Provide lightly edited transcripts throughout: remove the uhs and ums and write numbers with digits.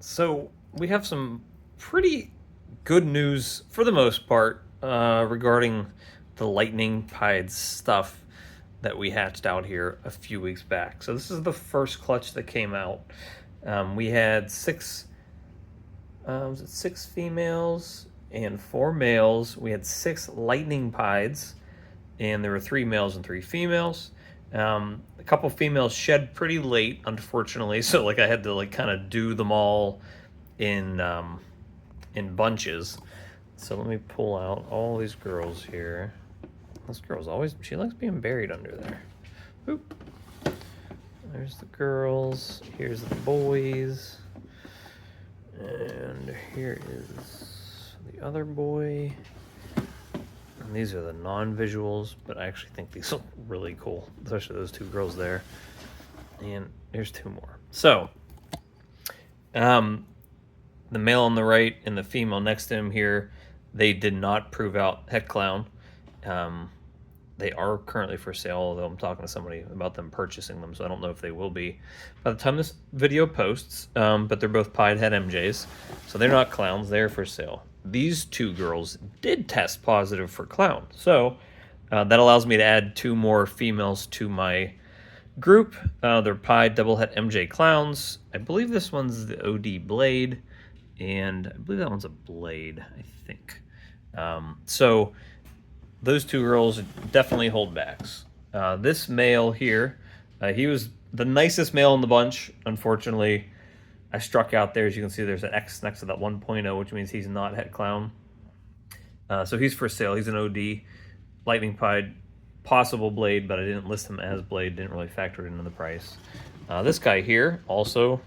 So we have some pretty good news for the most part regarding the lightning pied stuff that we hatched out here a few weeks back. So this is the first clutch that came out. We had six females and four males. We had six lightning pieds, and there were three males and three females. A couple females shed pretty late, unfortunately. So like I had to like kind of do them all in bunches. So let me pull out all these girls here. This girl's always, she likes being buried under there. Oop. There's the girls. Here's the boys. And here is the other boy. And these are the non-visuals, but I actually think these look really cool, especially those two girls there. And there's two more. So, the male on the right and the female next to him here, they did not prove out Het Clown. They are currently for sale, although I'm talking to somebody about them purchasing them, so I don't know if they will be by the time this video posts, but they're both pied het MJs, so they're not clowns, they're for sale. These two girls did test positive for clown, so that allows me to add two more females to my group. They're pied double het MJ clowns. I believe this one's the OD Blade, and I believe that one's a Blade, I think. So those two girls definitely hold backs. This male here, he was the nicest male in the bunch. Unfortunately, I struck out there. As you can see, there's an X next to that 1.0, which means he's not Het Clown. So he's for sale. He's an OD, lightning pied, possible Blade, but I didn't list him as Blade. Didn't really factor it into the price. This guy here also,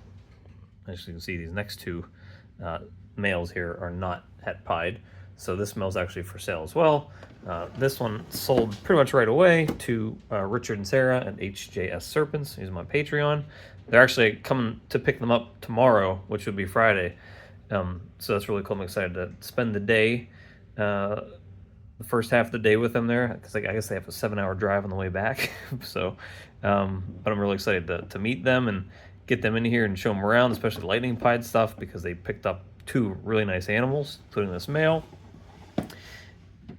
as you can see, these next two males here are not het pied. So this male's actually for sale as well. This one sold pretty much right away to Richard and Sarah at HJS Serpents. He's my Patreon. They're actually coming to pick them up tomorrow, which would be Friday. So that's really cool. I'm excited to spend the day, the first half of the day with them there, because I guess they have a 7-hour drive on the way back. So, but I'm really excited to meet them and get them in here and show them around, especially the lightning pied stuff, because they picked up two really nice animals, including this male.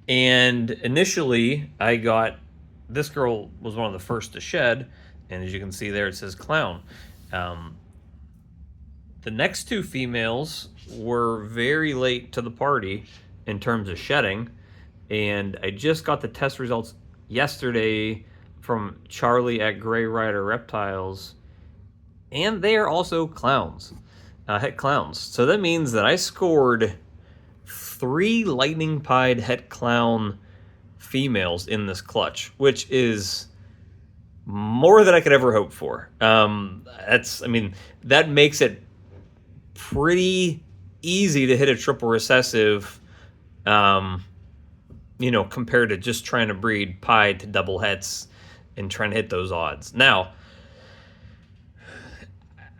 And initially, I got, this girl was one of the first to shed, and as you can see there, it says clown. The next two females were very late to the party in terms of shedding, and I just got the test results yesterday from Charlie at Gray Rider Reptiles, and they are also clowns, het clowns. So that means that I scored 3 lightning pied het clown females in this clutch, which is more than I could ever hope for. That makes it pretty easy to hit a triple recessive, compared to just trying to breed pied to double hets and trying to hit those odds. Now,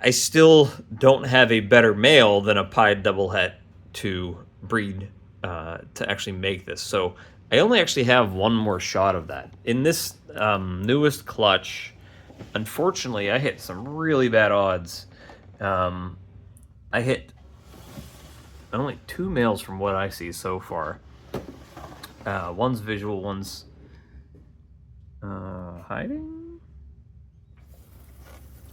I still don't have a better male than a pied double het to breed to actually make this. So I only actually have one more shot of that. In this newest clutch, unfortunately, I hit some really bad odds. I hit only 2 males from what I see so far. One's visual, one's hiding.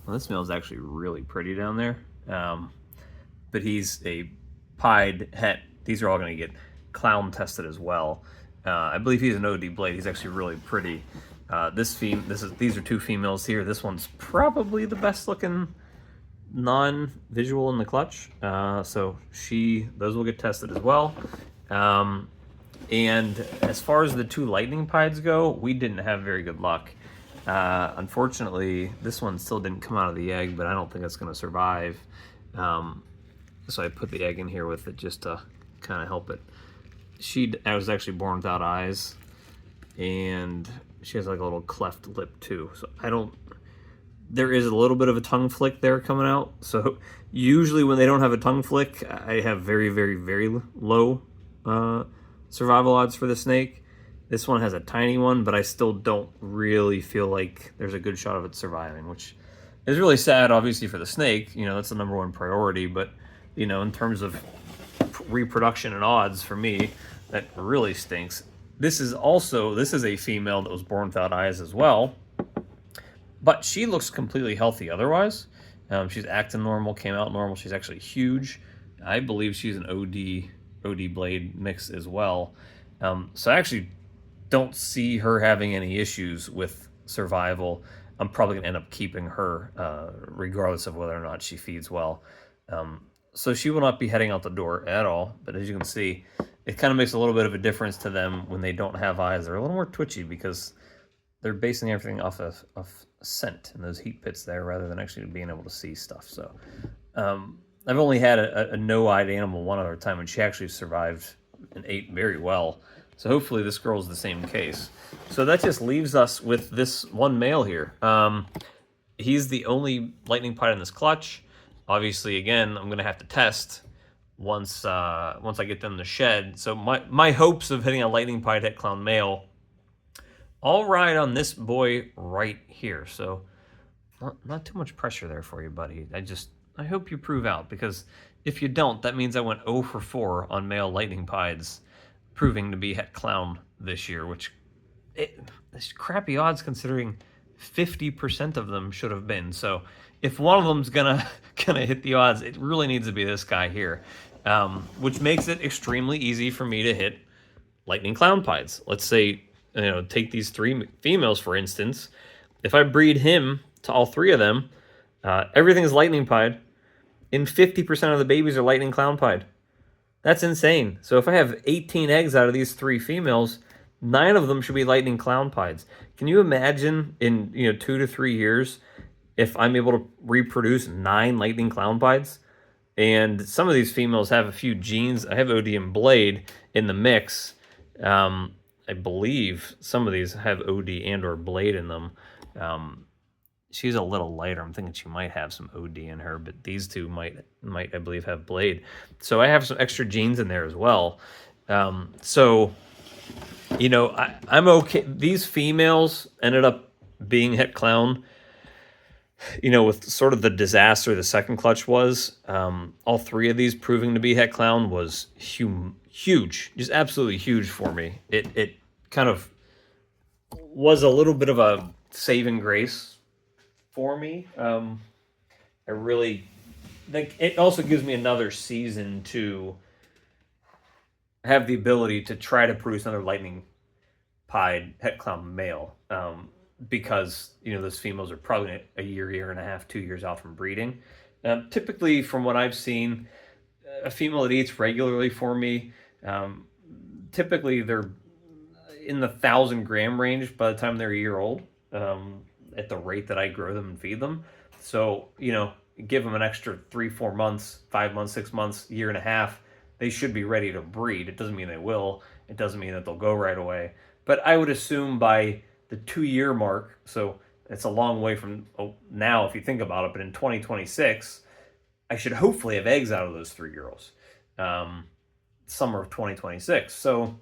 Well, this male's actually really pretty down there. But he's a pied het. These are all going to get clown tested as well. I believe he's an OD Blade. He's actually really pretty. These are 2 females here. This one's probably the best looking non-visual in the clutch. So those will get tested as well. And as far as the 2 lightning pieds go, we didn't have very good luck. Unfortunately, this one still didn't come out of the egg, but I don't think it's going to survive. So I put the egg in here with it just to kind of help it. I was actually born without eyes, and she has like a little cleft lip too. So there is a little bit of a tongue flick there coming out. So usually when they don't have a tongue flick, I have very, very, very low survival odds for the snake. This one has a tiny one, but I still don't really feel like there's a good shot of it surviving, which is really sad, obviously, for the snake. That's the #1 priority, but in terms of reproduction and odds for me, that really stinks. This is a female that was born without eyes as well, but she looks completely healthy otherwise. She's acting normal, came out normal. She's actually huge. I believe she's an OD blade mix as well. So I actually don't see her having any issues with survival. I'm probably going to end up keeping her regardless of whether or not she feeds well. So she will not be heading out the door at all. But as you can see, it kind of makes a little bit of a difference to them when they don't have eyes. They're a little more twitchy because they're basing everything off of scent and those heat pits there rather than actually being able to see stuff. So I've only had a no-eyed animal one other time, and she actually survived and ate very well. So hopefully this girl's the same case. So that just leaves us with this one male here. He's the only lightning pied in this clutch. Obviously, again, I'm going to have to test once I get them to shed. So my hopes of hitting a lightning pied het clown male all ride on this boy right here. So not too much pressure there for you, buddy. I hope you prove out, because if you don't, that means I went 0 for 4 on male lightning pieds proving to be het clown this year, which it's crappy odds considering 50% of them should have been. So if one of them's gonna hit the odds, it really needs to be this guy here, which makes it extremely easy for me to hit lightning clown pieds. Let's say, take these 3 females, for instance. If I breed him to all 3 of them, everything is lightning pied, and 50% of the babies are lightning clown pied. That's insane. So if I have 18 eggs out of these 3 females, 9 of them should be lightning clown pieds. Can you imagine in 2 to 3 years if I'm able to reproduce 9 lightning clown pieds? And some of these females have a few genes. I have OD and blade in the mix. I believe some of these have OD and or blade in them. She's a little lighter. I'm thinking she might have some OD in her, but these 2 might I believe have blade. So I have some extra genes in there as well. So I'm okay. These females ended up being het clown, with sort of the disaster the second clutch was. All 3 of these proving to be het clown was huge, just absolutely huge for me. It kind of was a little bit of a saving grace for me. I really think it also gives me another season to have the ability to try to produce another lightning pied het clown male, because those females are probably a year and a half, 2 years out from breeding. Typically, from what I've seen, a female that eats regularly for me, typically they're in the 1,000-gram range by the time they're a year old, at the rate that I grow them and feed them. So give them an extra 3-4 months, 5 months, 6 months, year and a half, they should be ready to breed. It doesn't mean they will. It doesn't mean that they'll go right away. But I would assume by the 2-year mark, so it's a long way from now if you think about it, but in 2026, I should hopefully have eggs out of those 3 girls, summer of 2026. So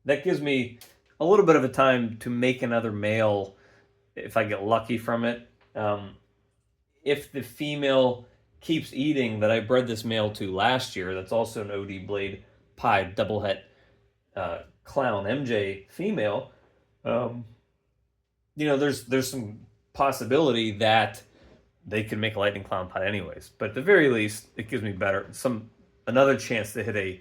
that gives me a little bit of a time to make another male if I get lucky from it. If the female keeps eating that I bred this male to last year, that's also an OD blade pied double het clown MJ female, there's some possibility that they could make a lightning clown pied anyways. But at the very least, it gives me another chance to hit a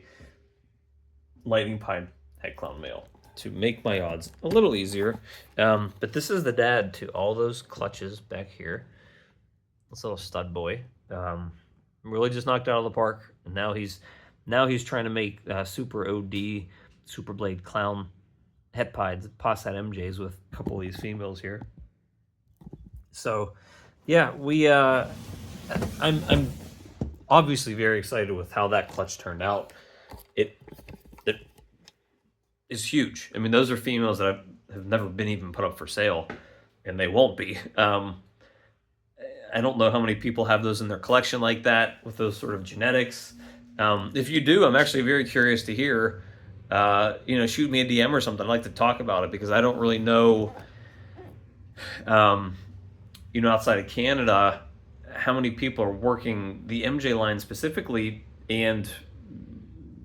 lightning pied het clown male to make my odds a little easier. But this is the dad to all those clutches back here. This little stud boy, really just knocked out of the park. And now he's trying to make super OD, super blade clown het pieds, Possat MJs with a couple of these females here. So yeah, I'm obviously very excited with how that clutch turned out. It is huge. I mean, those are females that have never been even put up for sale, and they won't be. I don't know how many people have those in their collection like that with those sort of genetics. If you do, I'm actually very curious to hear. Shoot me a DM or something. I'd like to talk about it because I don't really know, outside of Canada, how many people are working the MJ line specifically and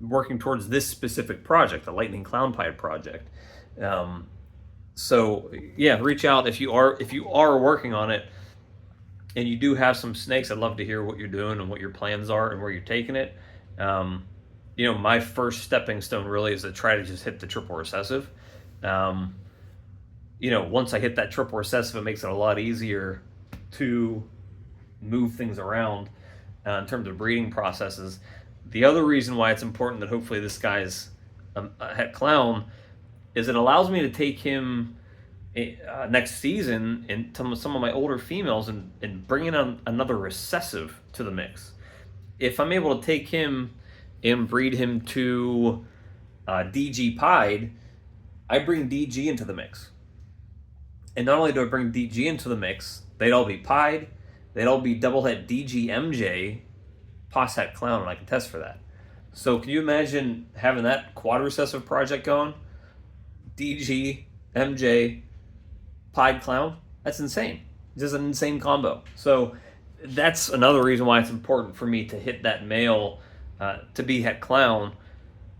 working towards this specific project, the Lightning Clown Pied project. So yeah, reach out if you are working on it and you do have some snakes. I'd love to hear what you're doing and what your plans are and where you're taking it. My first stepping stone really is to try to just hit the triple recessive. Once I hit that triple recessive, it makes it a lot easier to move things around in terms of breeding processes. The other reason why it's important that hopefully this guy's a het clown is it allows me to take him next season and some of my older females and bring in another recessive to the mix. If I'm able to take him and breed him to DG Pied, I bring DG into the mix. And not only do I bring DG into the mix, they'd all be Pied, they'd all be double het DG MJ, pos het clown, and I can test for that. So can you imagine having that quad recessive project going? DG, MJ, Pied clown? That's insane. It's just an insane combo. So that's another reason why it's important for me to hit that male to be het clown,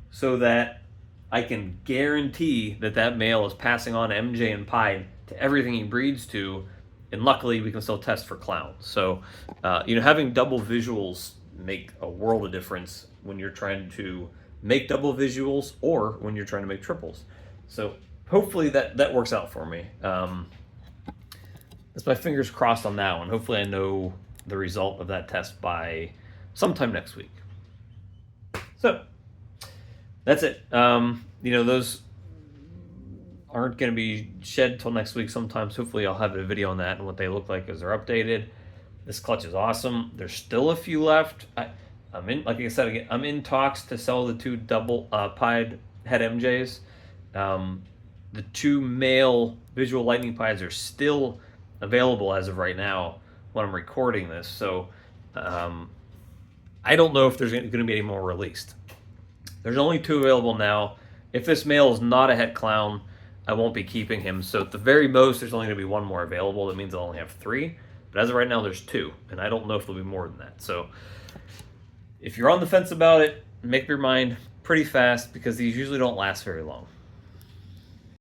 so that I can guarantee that male is passing on MJ and Pied to everything he breeds to, and luckily we can still test for clowns. So having double visuals make a world of difference when you're trying to make double visuals or when you're trying to make triples. So hopefully that works out for me. That's my fingers crossed on that one. Hopefully I know the result of that test by sometime next week. So that's it. Those aren't going to be shed till next week sometimes. Hopefully I'll have a video on that and what they look like as they're updated. This clutch is awesome. There's still a few left. I'm in, like I said again, I'm in talks to sell the 2 double pied het MJs. The 2 male visual lightning pieds are still available as of right now when I'm recording this. So I don't know if there's going to be any more released. There's only 2 available now. If this male is not a het clown, I won't be keeping him. So at the very most, there's only going to be 1 more available. That means I'll only have 3. But as of right now, there's 2. And I don't know if there'll be more than that. So if you're on the fence about it, make up your mind pretty fast, because these usually don't last very long.